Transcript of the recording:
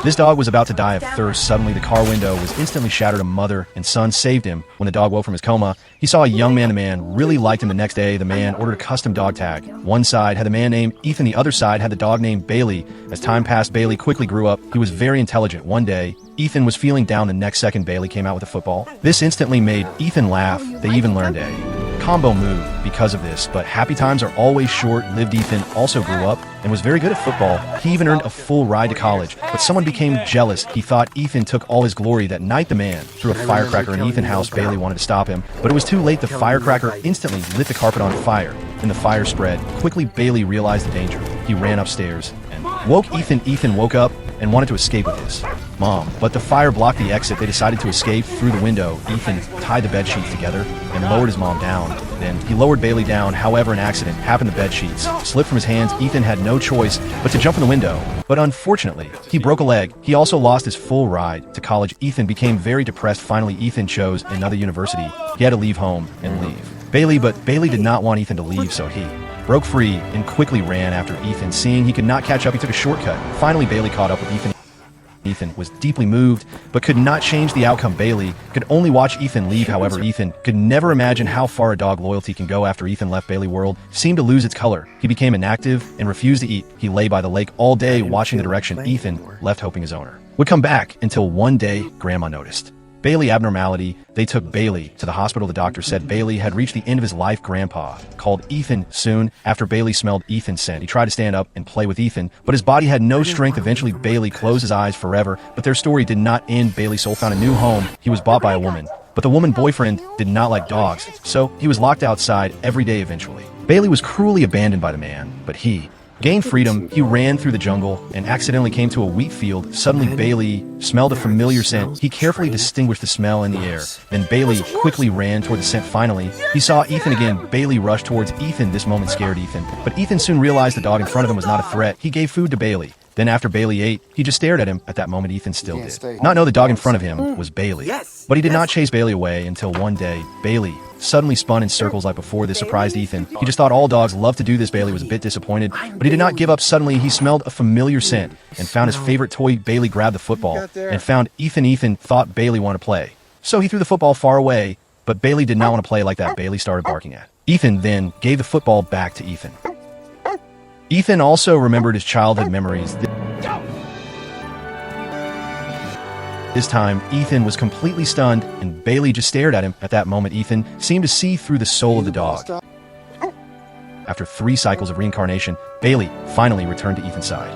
This dog was about to die of thirst. Suddenly, the car window was instantly shattered. A mother and son saved him. When the dog woke from his coma, he saw a young man. The man really liked him. The next day, the man ordered a custom dog tag. One side had the man named Ethan, the other side had the dog named Bailey. As time passed, Bailey quickly grew up. He was very intelligent. One day, Ethan was feeling down. The next second, Bailey came out with a football. This instantly made Ethan laugh. They even learned a combo move because of this, but happy times are always short-lived. Ethan also grew up and was very good at football. He even earned a full ride to college, but someone became jealous. He thought Ethan took all his glory. That night, the man threw a firecracker in Ethan's house. Bailey wanted to stop him, but it was too late. The firecracker instantly lit the carpet on fire, and the fire spread. Quickly, Bailey realized the danger. He ran upstairs and woke Ethan. Ethan woke up and wanted to escape with his mom, but the fire blocked the exit. They decided to escape through the window. Ethan tied the bed sheets together and lowered his mom down. Then he lowered Bailey down. However, an accident happened. The bed sheets slipped from his hands. Ethan had no choice but to jump from the window, but unfortunately, he broke a leg. He also lost his full ride to college. Ethan became very depressed. Finally, Ethan chose another university. He had to leave home and leave Bailey, but Bailey did not want Ethan to leave, so he broke free and quickly ran after Ethan. Seeing he could not catch up, he took a shortcut. Finally, Bailey caught up with Ethan. Ethan was deeply moved, but could not change the outcome. Bailey could only watch Ethan leave. However, Ethan could never imagine how far a dog loyalty can go. After Ethan left, Bailey's world seemed to lose its color. He became inactive and refused to eat. He lay by the lake all day, watching the direction Ethan left, hoping his owner would come back, until one day, Grandma noticed Bailey abnormality. They took Bailey to the hospital. The doctor said Bailey had reached the end of his life. Grandpa called Ethan soon after. Bailey smelled Ethan's scent. He tried to stand up and play with Ethan, but his body had no strength. Eventually, Bailey closed his eyes forever, but their story did not end. Bailey's soul found a new home. He was bought by a woman, but the woman boyfriend did not like dogs, so he was locked outside every day. Eventually, Bailey was cruelly abandoned by the man, but he gained freedom. He ran through the jungle and accidentally came to a wheat field. Suddenly, Bailey smelled a familiar scent. He carefully distinguished the smell in the air. Then Bailey quickly ran toward the scent. Finally, he saw Ethan again. Bailey rushed towards Ethan. This moment scared Ethan, but Ethan soon realized the dog in front of him was not a threat. He gave food to Bailey. Then after Bailey ate, he just stared at him. At that moment, Ethan still did not know the dog in front of him was Bailey. But he did not chase Bailey away until one day, Bailey suddenly spun in circles like before. This surprised Ethan. He just thought all dogs love to do this. Bailey was a bit disappointed, but he did not give up. Suddenly, he smelled a familiar scent and found his favorite toy. Bailey grabbed the football and found Ethan. Ethan thought Bailey wanted to play, so he threw the football far away, but Bailey did not want to play like that. Bailey started barking at Ethan, then gave the football back to Ethan. Ethan also remembered his childhood memories. This time, Ethan was completely stunned, and Bailey just stared at him. At that moment, Ethan seemed to see through the soul of the dog. After 3 cycles of reincarnation, Bailey finally returned to Ethan's side.